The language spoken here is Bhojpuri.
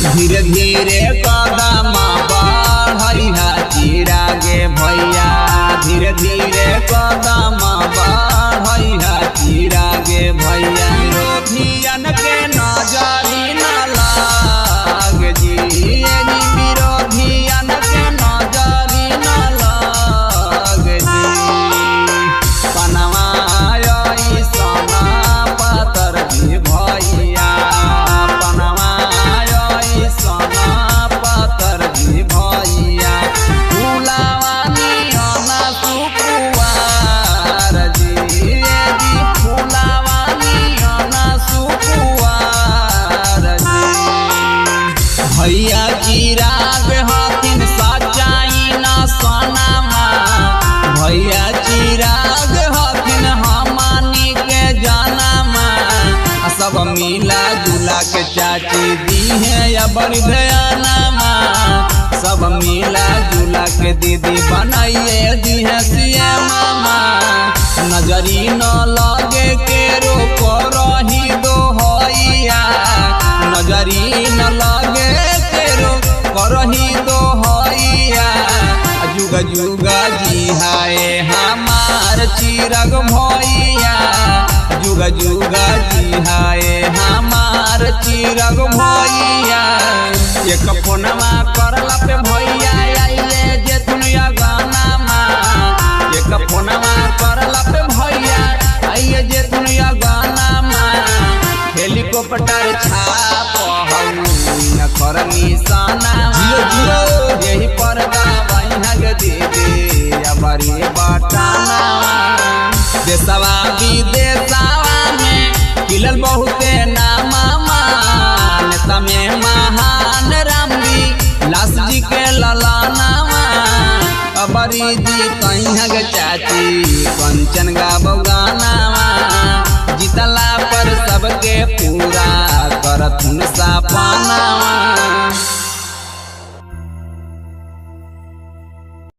धीरे धीरे कदम बढ़ैया चिरागे भैया, धीरे धीरे कदम बढ़ैया चिरागे भैया। विरोधियन के नजरी न लाग जी, विरोधियन के नजरी न लाग जी। पनवा ऐसना पातर जी भैया, पनवा ऐसना पातर जी भैया। फुलावा नियन सुकुवार जी, फुलावा नियन सुकुवार जी। भैया चिराग हथिन सच्चाई न सोनामा, भैया चिराग हथिन हमनी के जनमा। सब मिला जुला के चाची दी है या बड़ी ध्यानमा, सब मिला जुला के दीदी बनाइए दी है सिया मामा। नजरी न लगे के रोको रही दो होइया, नजरी न लगे के रोको रही दो होइया। जुग जुग जी हाय हमार चिराग भैया, जुग जुग जी हाय हमार चिराग भैया। एक फोनमा करला पे भैया आइले जे दुनिया गानामा, एक फोनमा करला पे भैया आइए जे दुनिया गानामा। हेलीकॉप्टर छाप न कर निशाना, यही पर गावैया गे दीदी अबरी बटाना। देशवा विदेशवा में खिलल बहुते नामा, नेता में महान रामविलास जी के ललनावा। अबरी जी कहिया गे चाची कंचन गाबो गानावा, जितला पर सबके पूरा करथुन सपनावा।